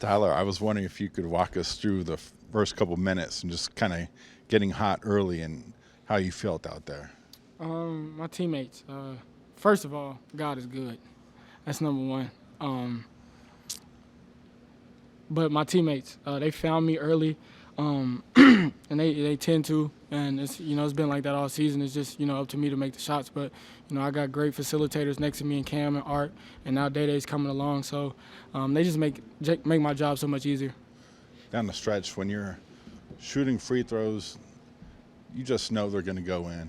Tyler, I was wondering if you could walk us through the first couple minutes and just kind of getting hot early and how you felt out there. My teammates. First of all, God is good. That's number one. But my teammates, they found me early, and they tend to, and it's been like that all season. It's just up to me to make the shots. But I got great facilitators next to me in Cam and Art, and now Day Day's coming along. So they just make my job so much easier. Down the stretch, when you're shooting free throws, you just know they're going to go in.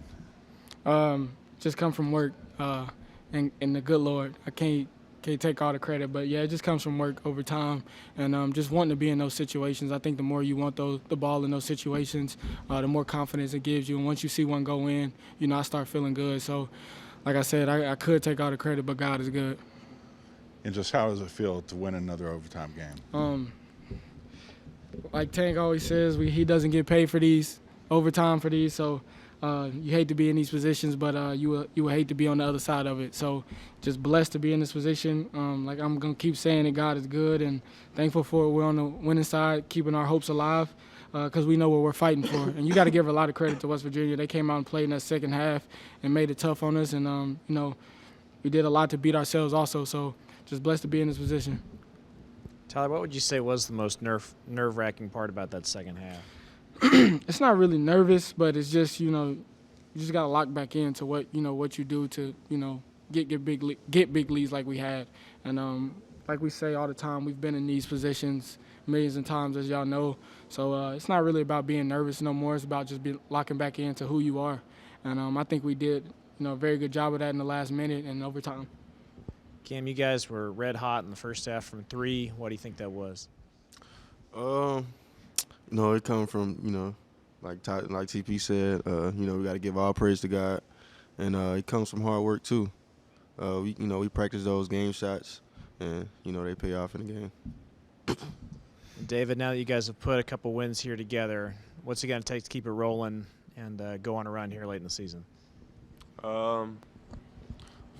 Just come from work, and the good Lord. I can't take all the credit, but yeah, it just comes from work over time, and just wanting to be in those situations. I think the more you want the ball in those situations, the more confidence it gives you. And once you see one go in, I start feeling good. So, like I said, I could take all the credit, but God is good. And just how does it feel to win another overtime game? Like Tank always says, he doesn't get paid for these overtime for these, so you hate to be in these positions, but you would hate to be on the other side of it. So just blessed to be in this position. Like I'm going to keep saying that God is good, and thankful for it. We're on the winning side, keeping our hopes alive, because we know what we're fighting for. And you got to give a lot of credit to West Virginia. They came out and played in that second half and made it tough on us, and we did a lot to beat ourselves also. So just blessed to be in this position. Tyler, what would you say was the most nerve-wracking part about that second half? It's not really nervous, but it's just you just got to lock back into what you do to get big leads like we had, and like we say all the time, we've been in these positions millions of times, as y'all know. So it's not really about being nervous no more. It's about just locking back into who you are, and I think we did a very good job of that in the last minute and overtime. Cam, you guys were red hot in the first half from three. What do you think that was? It comes from, like TP said, we got to give all praise to God. And it comes from hard work, too. We practice those game shots, and, they pay off in the game. David, now that you guys have put a couple wins here together, what's it going to take to keep it rolling and go on a run here late in the season?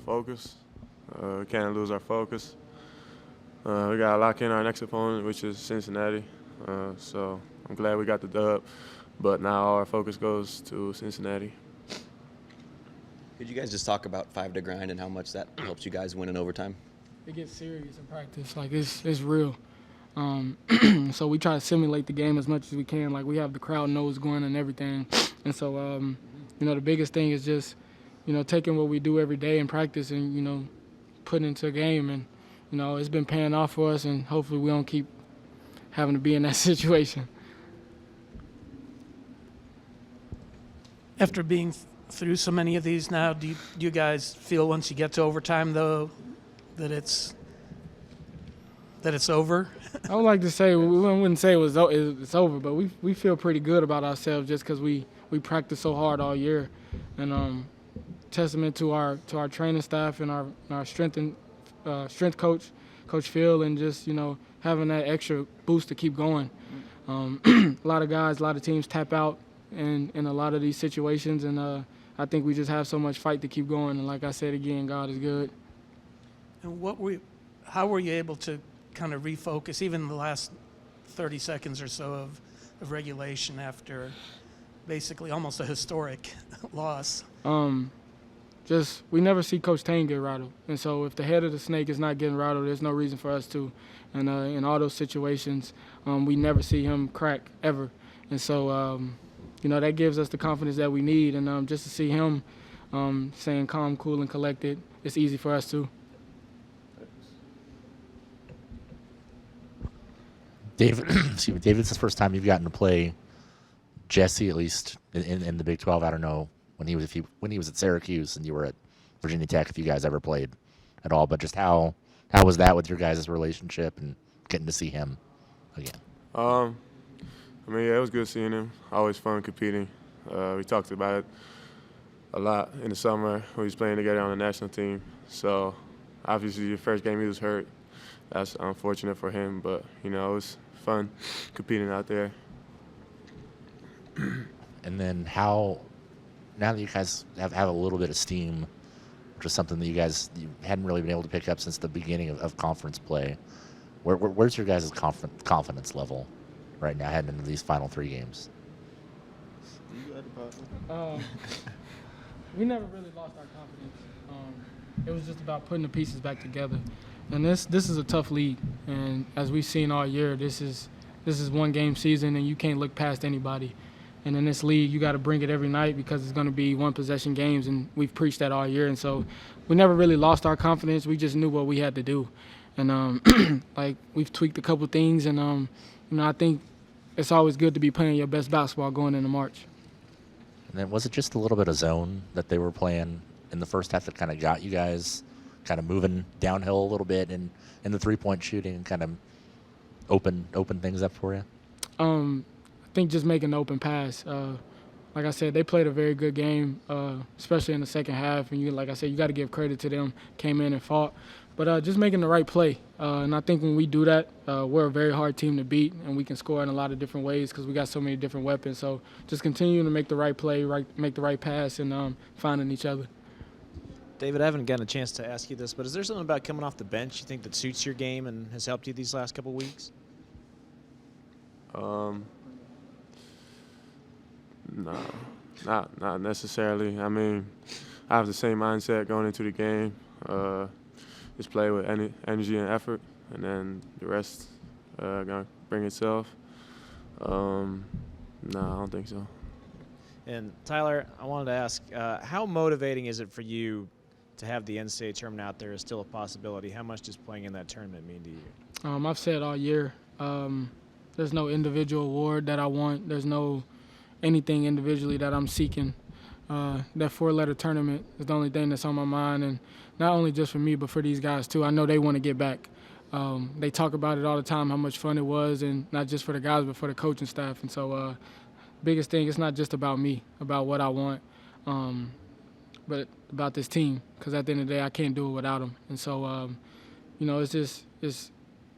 Focus. We can't lose our focus. We got to lock in our next opponent, which is Cincinnati. So I'm glad we got the dub, but now our focus goes to Cincinnati. Could you guys just talk about 5 to grind and how much that helps you guys win in overtime? It gets serious in practice. Like it's real. So we try to simulate the game as much as we can. Like we have the crowd knows going and everything. And so, the biggest thing is just, taking what we do every day in practice and, putting into a game. And, it's been paying off for us, and hopefully we don't keep having to be in that situation. After being through so many of these now, do you guys feel once you get to overtime, though, that it's over? I would like to say, we wouldn't say it's over, but we feel pretty good about ourselves just because we practice so hard all year. And testament to our training staff and our strength coach, Coach Phil, and just, having that extra boost to keep going. A lot of guys, a lot of teams tap out in a lot of these situations, and I think we just have so much fight to keep going. And like I said again, God is good. And how were you able to kind of refocus, even the last 30 seconds or so of regulation after basically almost a historic loss? We never see Coach Tane get rattled. And so if the head of the snake is not getting rattled, there's no reason for us to. And in all those situations, we never see him crack ever. And so, that gives us the confidence that we need. And just to see him staying calm, cool, and collected, it's easy for us too. David, excuse me, David, it's the first time you've gotten to play Jesse, at least in the Big 12. I don't know when he was at Syracuse and you were at Virginia Tech, if you guys ever played at all. But just how was that with your guys' relationship and getting to see him again? It was good seeing him. Always fun competing. We talked about it a lot in the summer. We was playing together on the national team. So obviously the first game he was hurt. That's unfortunate for him, but it was fun competing out there. And then now that you guys have a little bit of steam, which is something that you hadn't really been able to pick up since the beginning of conference play, Where's your guys' confidence level right now heading into these final 3 games? We never really lost our confidence. It was just about putting the pieces back together. And this is a tough league. And as we've seen all year, this is one game season, and you can't look past anybody. And in this league, you got to bring it every night because it's going to be one possession games, and we've preached that all year. And so we never really lost our confidence. We just knew what we had to do. And like we've tweaked a couple things, and I think it's always good to be playing your best basketball going into March. And then was it just a little bit of zone that they were playing in the first half that kind of got you guys kind of moving downhill a little bit in the 3-point shooting and kind of open things up for you? I think just making an open pass. Like I said, they played a very good game, especially in the second half. And like I said, you got to give credit to them. Came in and fought. But just making the right play. And I think when we do that, we're a very hard team to beat, and we can score in a lot of different ways because we got so many different weapons. So just continuing to make the right play, make the right pass, and finding each other. David, I haven't gotten a chance to ask you this, but is there something about coming off the bench you think that suits your game and has helped you these last couple weeks? No, not necessarily. I mean, I have the same mindset going into the game. Just play with energy and effort, and then the rest gonna bring itself. No, I don't think so. And Tyler, I wanted to ask, how motivating is it for you to have the NCAA tournament out there as still a possibility? How much does playing in that tournament mean to you? I've said all year, there's no individual award that I want. There's no anything individually that I'm seeking. That 4-letter tournament is the only thing that's on my mind, and not only just for me, but for these guys too. I know they want to get back. They talk about it all the time, how much fun it was, and not just for the guys, but for the coaching staff. And so biggest thing, it's not just about me, about what I want, but about this team, because at the end of the day, I can't do it without them. And so,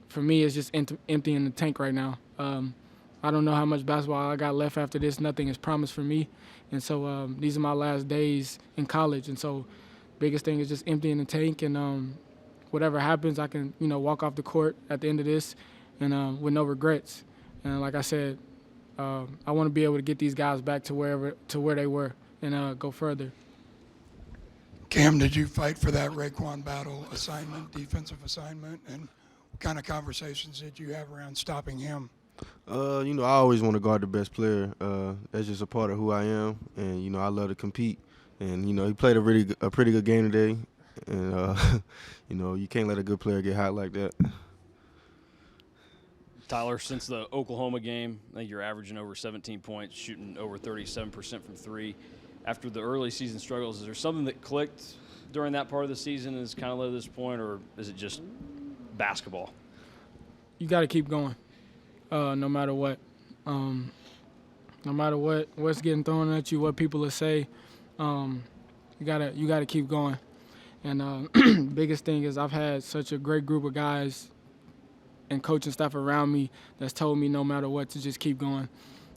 for me, it's just emptying the tank right now. I don't know how much basketball I got left after this. Nothing is promised for me. And so these are my last days in college. And so biggest thing is just emptying the tank, and whatever happens, I can, walk off the court at the end of this and with no regrets. And like I said, I want to be able to get these guys back to where they were and go further. Cam, did you fight for that Raekwon Battle assignment, defensive assignment, and what kind of conversations did you have around stopping him? I always want to guard the best player. That's just a part of who I am, and I love to compete. And he played a pretty good game today, and you can't let a good player get hot like that. Tyler, since the Oklahoma game, I think you're averaging over 17 points, shooting over 37% from 3. After the early season struggles, is there something that clicked during that part of the season and has kind of led to this point, or is it just basketball? You got to keep going, no matter what. No matter what's getting thrown at you, what people will say, you gotta keep going. And biggest thing is I've had such a great group of guys and coaching staff around me that's told me no matter what to just keep going.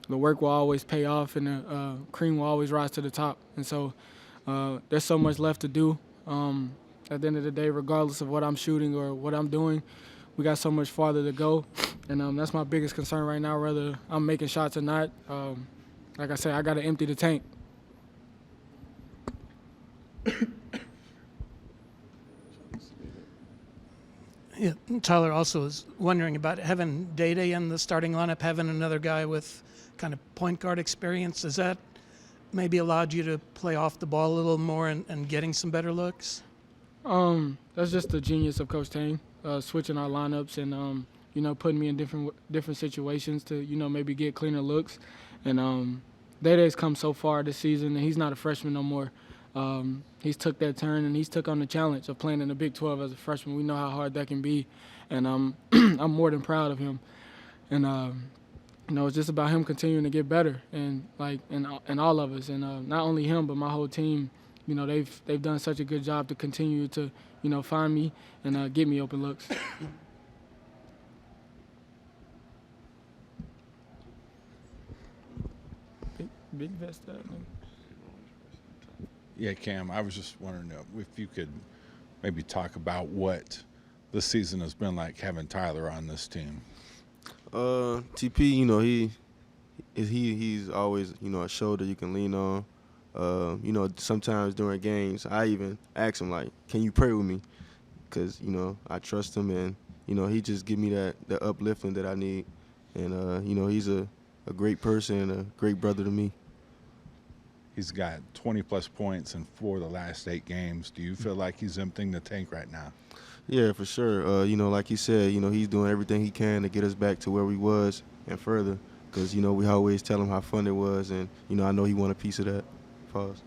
The work will always pay off, and the cream will always rise to the top. And so there's so much left to do. At the end of the day, regardless of what I'm shooting or what I'm doing, we got so much farther to go. And that's my biggest concern right now, whether I'm making shots or not. Like I said, I got to empty the tank. Yeah, Tyler also is wondering about having Dede in the starting lineup, having another guy with kind of point guard experience. Does that maybe allowed you to play off the ball a little more and getting some better looks? That's just the genius of Coach Tang, switching our lineups and putting me in different situations to maybe get cleaner looks. And Dede's come so far this season, and he's not a freshman no more. He's took that turn, and he's took on the challenge of playing in the Big 12 as a freshman. We know how hard that can be, and I'm more than proud of him. And it's just about him continuing to get better, and all of us, and not only him but my whole team. They've done such a good job to continue to find me and get me open looks. Big vest up, man. Yeah, Cam, I was just wondering if you could maybe talk about what this season has been like having Tylor on this team? TP, you know, he's always, you know, a shoulder you can lean on. You know, sometimes during games, I even ask him, like, can you pray with me? Because, you know, I trust him, and, you know, he just give me the uplifting that I need. And, you know, he's a great person and a great brother to me. He's got 20-plus points in 4 of the last 8 games. Do you feel like he's emptying the tank right now? Yeah, for sure. You know, like he said, you know, he's doing everything he can to get us back to where we was and further. Because, you know, we always tell him how fun it was, and, you know, I know he want a piece of that for us.